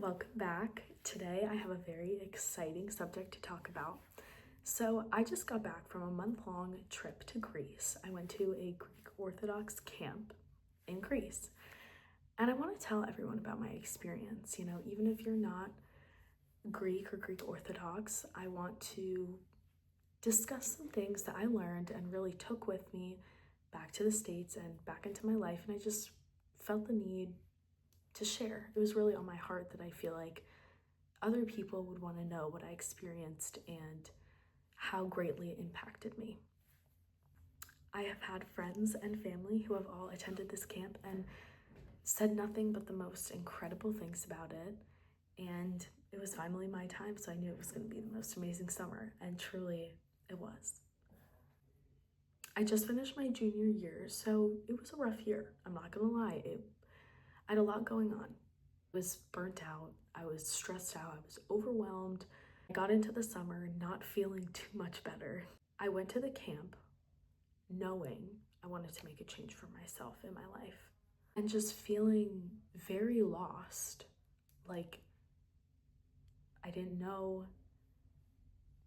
welcome back. Today I have a very exciting subject to talk about. So I just got back from a month-long trip to Greece. I went to a Greek Orthodox camp in Greece. And I want to tell everyone about my experience. Even if you're not Greek or Greek Orthodox, I want to discuss some things that I learned and really took with me back to the States and back into my life. And I just felt the need to share. It was really on my heart that I feel like other people would want to know what I experienced and how greatly it impacted me. I have had friends and family who have all attended this camp and said nothing but the most incredible things about it. And it was finally my time, so I knew it was going to be the most amazing summer, and truly it was. I just finished my junior year, so it was a rough year. I'm not gonna lie. I had a lot going on. I was burnt out, I was stressed out, I was overwhelmed. I got into the summer not feeling too much better. I went to the camp knowing I wanted to make a change for myself in my life and just feeling very lost. Like I didn't know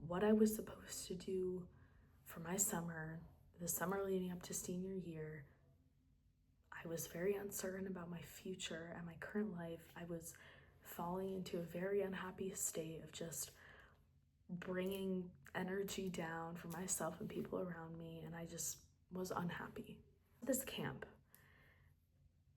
what I was supposed to do for my summer, the summer leading up to senior year. I was very uncertain about my future and my current life. I was falling into a very unhappy state of just bringing energy down for myself and people around me, and I just was unhappy. This camp,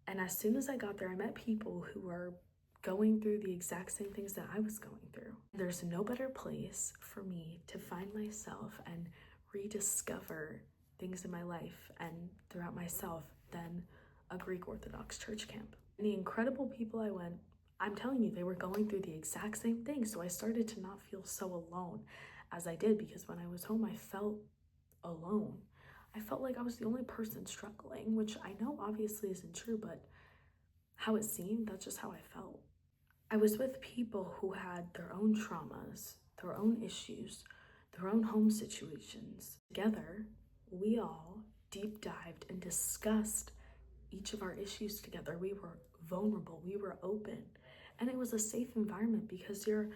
and as soon as I got there, I met people who were going through the exact same things that I was going through. There's no better place for me to find myself and rediscover things in my life and throughout myself than a Greek Orthodox church camp. And the incredible people I'm telling you, they were going through the exact same thing. So I started to not feel so alone as I did, because when I was home, I felt alone. I felt like I was the only person struggling, which I know obviously isn't true, but how it seemed, that's just how I felt. I was with people who had their own traumas, their own issues, their own home situations. Together, we all deep dived and discussed each of our issues together. We were vulnerable, we were open, and it was a safe environment because you're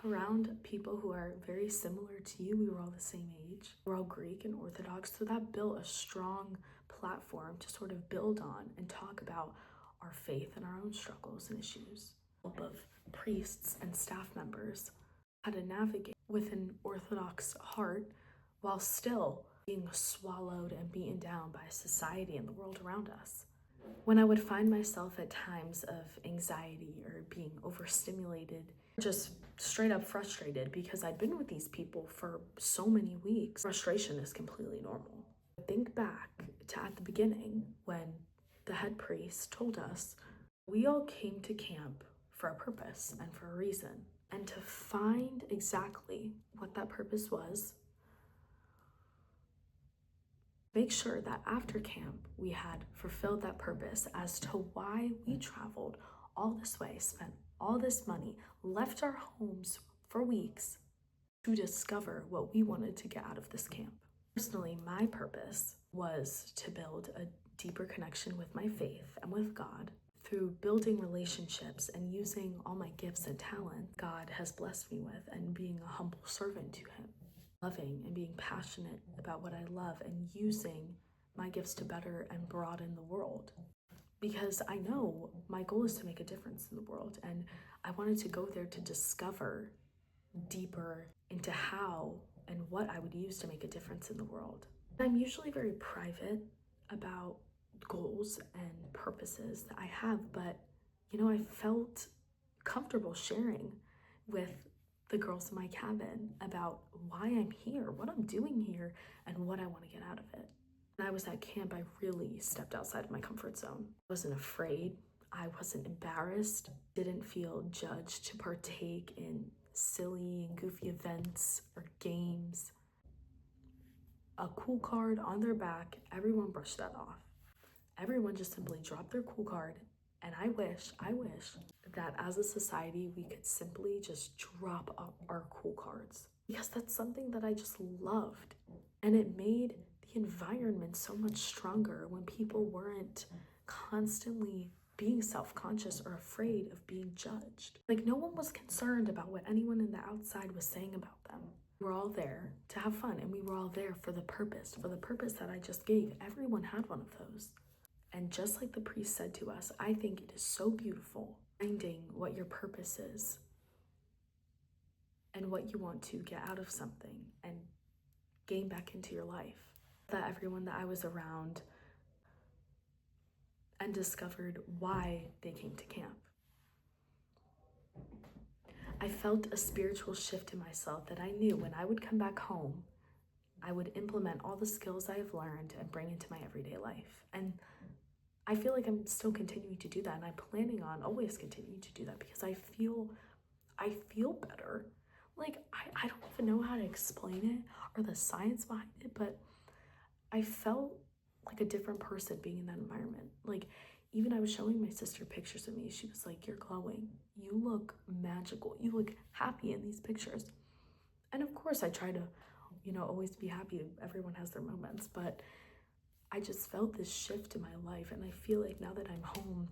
around people who are very similar to you. We were all the same age. We're all Greek and Orthodox, so that built a strong platform to sort of build on and talk about our faith and our own struggles and issues. Of priests and staff members, how to navigate with an Orthodox heart while still being swallowed and beaten down by society and the world around us. When I would find myself at times of anxiety or being overstimulated, just straight up frustrated because I'd been with these people for so many weeks, frustration is completely normal. Think back to at the beginning when the head priest told us we all came to camp for a purpose and for a reason. And to find exactly what that purpose was, make sure that after camp we had fulfilled that purpose as to why we traveled all this way, spent all this money, left our homes for weeks to discover what we wanted to get out of this camp. Personally, my purpose was to build a deeper connection with my faith and with God through building relationships and using all my gifts and talents God has blessed me with, and being a humble servant to Him. Loving and being passionate about what I love and using my gifts to better and broaden the world. Because I know my goal is to make a difference in the world, and I wanted to go there to discover deeper into how and what I would use to make a difference in the world. I'm usually very private about goals and purposes that I have, but I felt comfortable sharing with the girls in my cabin about why I'm here, what I'm doing here, and what I want to get out of it. When I was at camp, I really stepped outside of my comfort zone. I wasn't afraid, I wasn't embarrassed, didn't feel judged to partake in silly and goofy events or games. A cool card on their back, everyone brushed that off. Everyone just simply dropped their cool card. And I wish that as a society, we could simply just drop up our cool cards, because that's something that I just loved. And it made the environment so much stronger when people weren't constantly being self-conscious or afraid of being judged. Like, no one was concerned about what anyone in the outside was saying about them. We were all there to have fun, and we were all there for the purpose that I just gave. Everyone had one of those. And just like the priest said to us, I think it is so beautiful finding what your purpose is and what you want to get out of something and gain back into your life. That everyone that I was around and discovered why they came to camp. I felt a spiritual shift in myself that I knew when I would come back home, I would implement all the skills I have learned and bring into my everyday life. And I feel like I'm still continuing to do that, and I'm planning on always continuing to do that because I feel better. Like, I don't even know how to explain it or the science behind it, but I felt like a different person being in that environment. Like, even I was showing my sister pictures of me. She was like, "You're glowing. You look magical. You look happy in these pictures." And of course, I try to, always be happy. Everyone has their moments, but I just felt this shift in my life. And I feel like now that I'm home,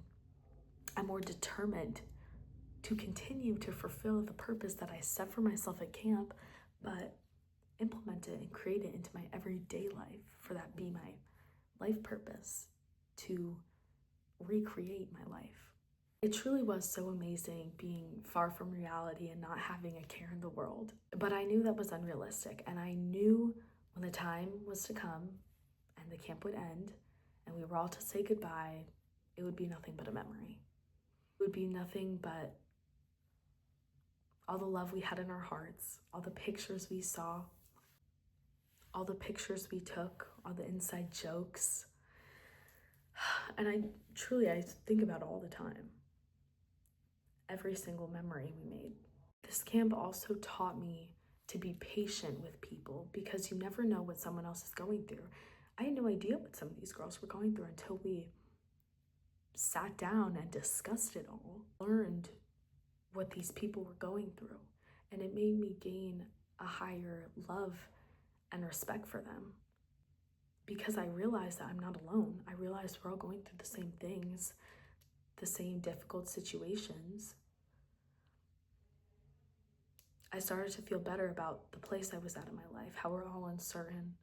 I'm more determined to continue to fulfill the purpose that I set for myself at camp, but implement it and create it into my everyday life, for that be my life purpose, to recreate my life. It truly was so amazing being far from reality and not having a care in the world. But I knew that was unrealistic, and I knew when the time was to come and the camp would end and we were all to say goodbye, it would be nothing but a memory. It would be nothing but all the love we had in our hearts, all the pictures we saw, all the pictures we took, all the inside jokes. And I think about it all the time. Every single memory we made. This camp also taught me to be patient with people, because you never know what someone else is going through. I had no idea what some of these girls were going through until we sat down and discussed it all, learned what these people were going through, and it made me gain a higher love and respect for them, because I realized that I'm not alone. I realized we're all going through the same things, the same difficult situations. I started to feel better about the place I was at in my life, how we're all uncertain,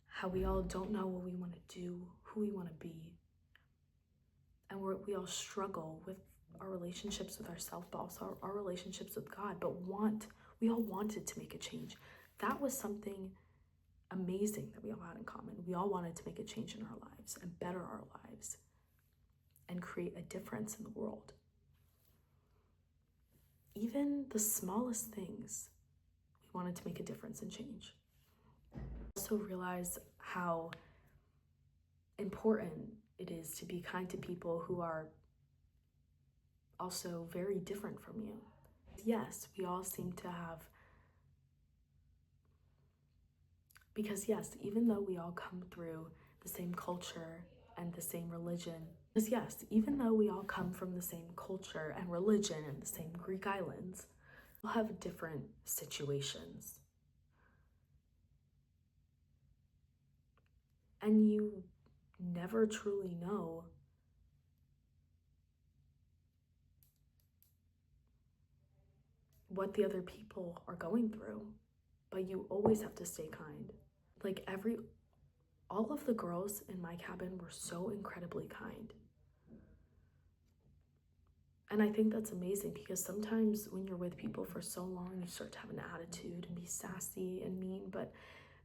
how we all don't know what we want to do, who we want to be, and we all struggle with our relationships with ourselves, but also our relationships with God, but we all wanted to make a change. That was something amazing that we all had in common. We all wanted to make a change in our lives and better our lives and create a difference in the world. Even the smallest things, we wanted to make a difference and change. I also realized how important it is to be kind to people who are also very different from you. Yes, we all seem to have, because yes, even though we all come through the same culture and the same religion, because yes, even though we all come from the same culture and religion and the same Greek islands, we'll have different situations. And you never truly know what the other people are going through, but you always have to stay kind. Like, all of the girls in my cabin were so incredibly kind. And I think that's amazing, because sometimes when you're with people for so long, you start to have an attitude and be sassy and mean, but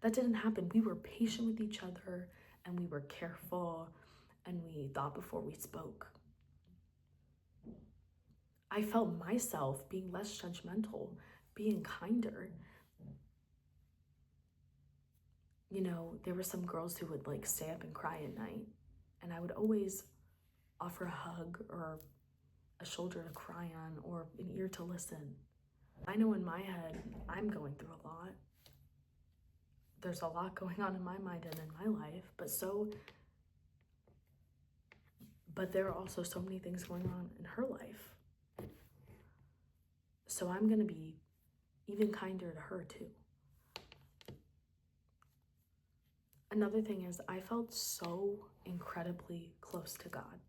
that didn't happen. We were patient with each other, and we were careful, and we thought before we spoke. I felt myself being less judgmental, being kinder. There were some girls who would stay up and cry at night, and I would always offer a hug or a shoulder to cry on or an ear to listen. I know in my head, I'm going through a lot. There's a lot going on in my mind and in my life, but there are also so many things going on in her life. So I'm gonna be even kinder to her too. Another thing is, I felt so incredibly close to God.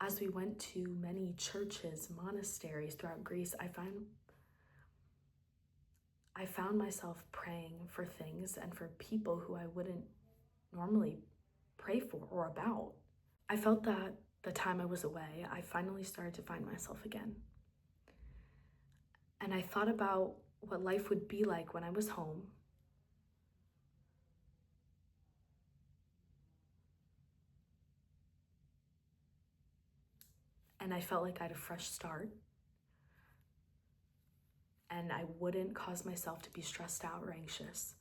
As we went to many churches, monasteries throughout Greece, I found myself praying for things and for people who I wouldn't normally pray for or about. I felt that the time I was away, I finally started to find myself again. And I thought about what life would be like when I was home. And I felt like I had a fresh start. And I wouldn't cause myself to be stressed out or anxious.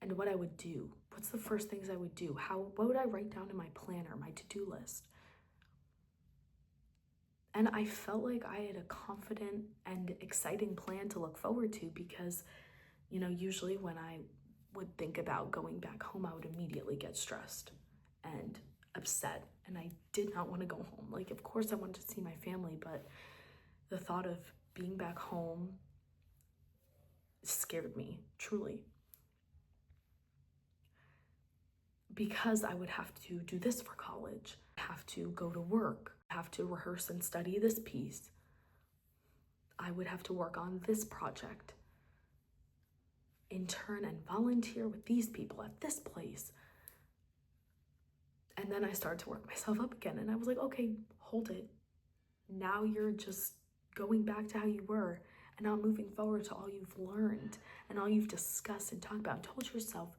And what I would do, what's the first things I would do? What would I write down in my planner, my to-do list? And I felt like I had a confident and exciting plan to look forward to because, usually when I would think about going back home, I would immediately get stressed and upset. And I did not want to go home. Like, of course I wanted to see my family, but the thought of being back home scared me, truly. Because I would have to do this for college, have to go to work, have to rehearse and study this piece. I would have to work on this project, intern and volunteer with these people at this place. And then I started to work myself up again. And I was like, okay, hold it. Now you're just going back to how you were and not moving forward to all you've learned and all you've discussed and talked about and told yourself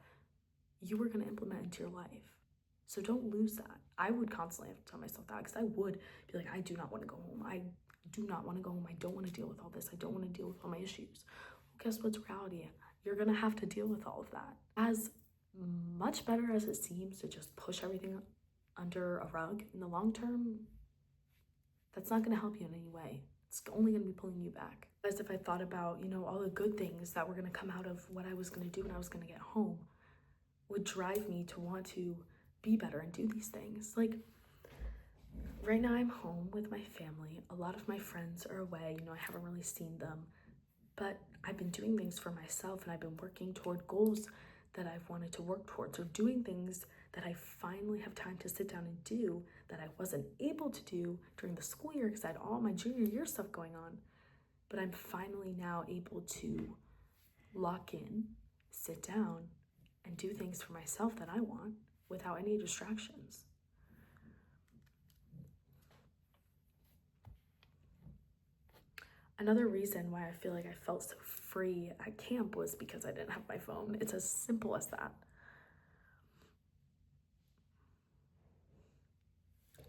you were going to implement into your life. So don't lose that. I would constantly have to tell myself that because I would be like, I do not want to go home. I do not want to go home. I don't want to deal with all this. I don't want to deal with all my issues. Well, guess what's reality? You're going to have to deal with all of that. As much better as it seems to just push everything under a rug, in the long term, that's not going to help you in any way. It's only going to be pulling you back. As if I thought about, all the good things that were going to come out of what I was going to do when I was going to get home would drive me to want to be better and do these things. Like, right now I'm home with my family. A lot of my friends are away. I haven't really seen them. But I've been doing things for myself, and I've been working toward goals that I've wanted to work towards, or doing things that I finally have time to sit down and do that I wasn't able to do during the school year because I had all my junior year stuff going on. But I'm finally now able to lock in, sit down, and do things for myself that I want without any distractions. Another reason why I feel like I felt so free at camp was because I didn't have my phone. It's as simple as that.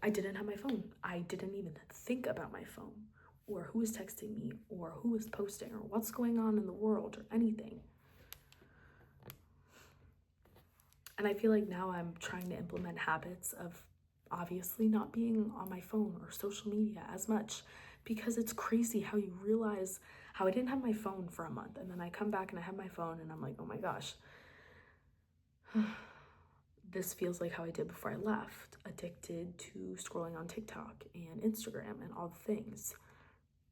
I didn't have my phone. I didn't even think about my phone or who is texting me or who is posting or what's going on in the world or anything. And I feel like now I'm trying to implement habits of obviously not being on my phone or social media as much, because it's crazy how you realize how I didn't have my phone for a month and then I come back and I have my phone and I'm like, oh my gosh, this feels like how I did before I left, addicted to scrolling on TikTok and Instagram and all the things.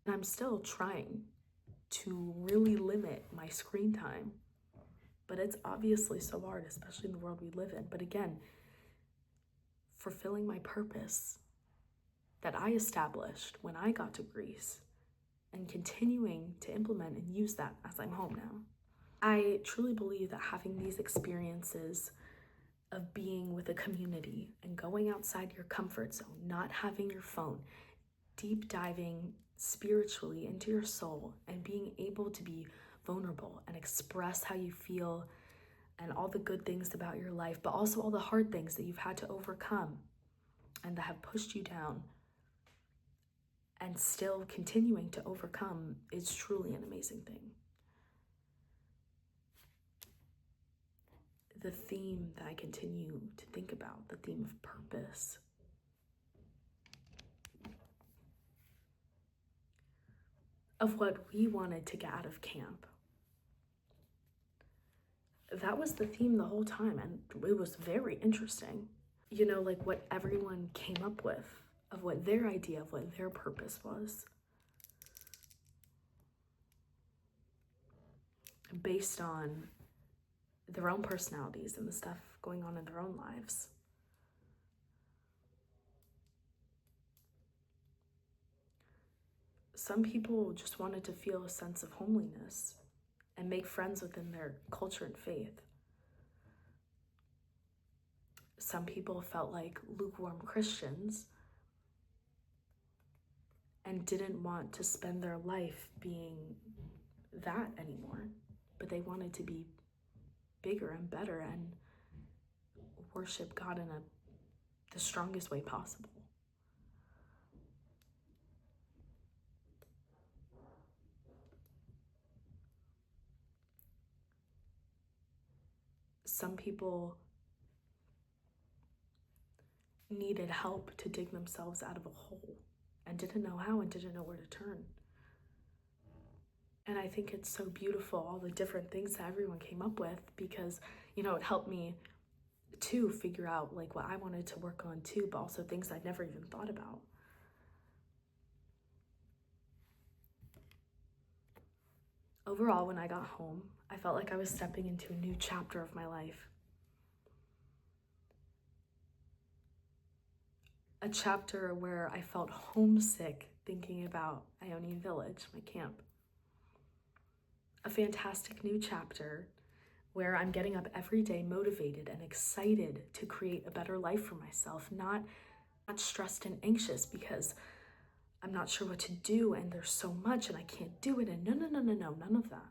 And I'm still trying to really limit my screen time, but it's obviously so hard, especially in the world we live in. But again, fulfilling my purpose that I established when I got to Greece and continuing to implement and use that as I'm home now. I truly believe that having these experiences of being with a community and going outside your comfort zone, not having your phone, deep diving spiritually into your soul and being able to be vulnerable and express how you feel and all the good things about your life, but also all the hard things that you've had to overcome and that have pushed you down and still continuing to overcome is truly an amazing thing. The theme that I continue to think about, the theme of purpose, of what we wanted to get out of camp. That was the theme the whole time, and it was very interesting. Like what everyone came up with, of what their idea of what their purpose was, based on their own personalities and the stuff going on in their own lives. Some people just wanted to feel a sense of homeliness and make friends within their culture and faith. Some people felt like lukewarm Christians and didn't want to spend their life being that anymore, but they wanted to be bigger and better and worship God in the strongest way possible. Some people needed help to dig themselves out of a hole and didn't know how and didn't know where to turn. And I think it's so beautiful, all the different things that everyone came up with, because, it helped me to figure out like what I wanted to work on too, but also things I'd never even thought about. Overall, when I got home, I felt like I was stepping into a new chapter of my life. A chapter where I felt homesick thinking about Ionian Village, my camp. A fantastic new chapter where I'm getting up every day motivated and excited to create a better life for myself, not stressed and anxious because I'm not sure what to do and there's so much and I can't do it, and no, none of that.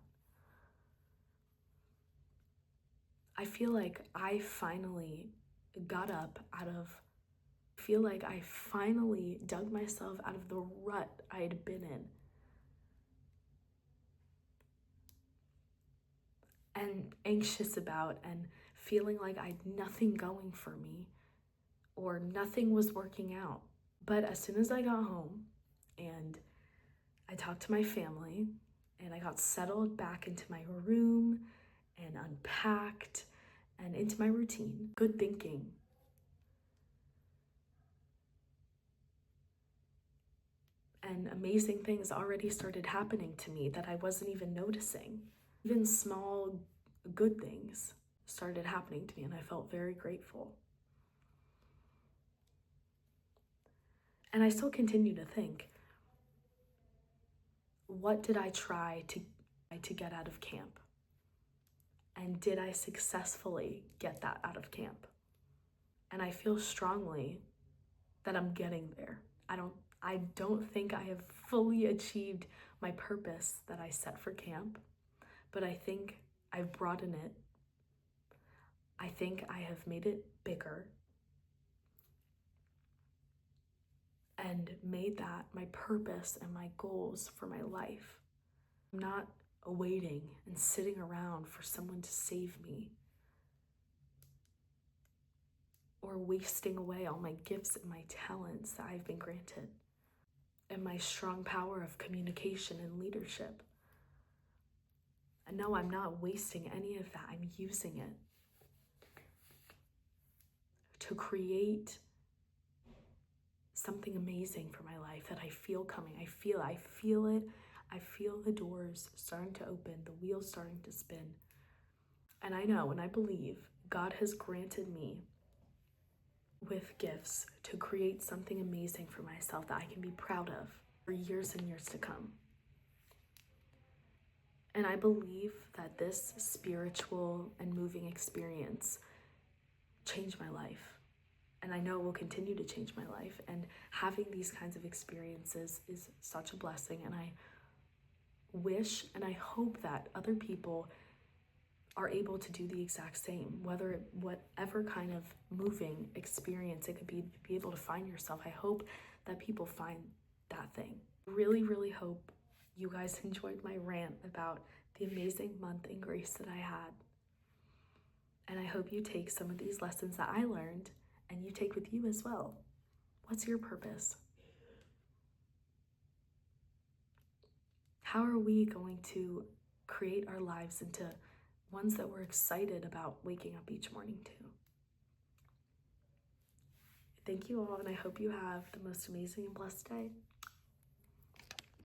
I feel like I finally got up I finally dug myself out of the rut I had been in. And anxious about and feeling like I had nothing going for me or nothing was working out. But as soon as I got home and I talked to my family and I got settled back into my room and unpacked and into my routine, good thinking, and amazing things already started happening to me that I wasn't even noticing. Even small good things started happening to me, and I felt very grateful. And I still continue to think, what did I try to get out of camp? And did I successfully get that out of camp? And I feel strongly that I'm getting there. I don't think I have fully achieved my purpose that I set for camp, but I think I've broadened it. I think I have made it bigger and made that my purpose and my goals for my life. I'm not awaiting and sitting around for someone to save me or wasting away all my gifts and my talents that I've been granted and my strong power of communication and leadership. And no, I'm not wasting any of that. I'm using it to create something amazing for my life that I feel coming. I feel it. I feel the doors starting to open, the wheels starting to spin. And I know and I believe God has granted me with gifts to create something amazing for myself that I can be proud of for years and years to come. And I believe that this spiritual and moving experience changed my life. And I know it will continue to change my life. And having these kinds of experiences is such a blessing. And I wish and I hope that other people are able to do the exact same, whatever kind of moving experience it could be able to find yourself. I hope that people find that thing. Really, really hope you guys enjoyed my rant about the amazing month in Grace that I had. And I hope you take some of these lessons that I learned and you take with you as well. What's your purpose? How are we going to create our lives into ones that we're excited about waking up each morning to? Thank you all, and I hope you have the most amazing and blessed day.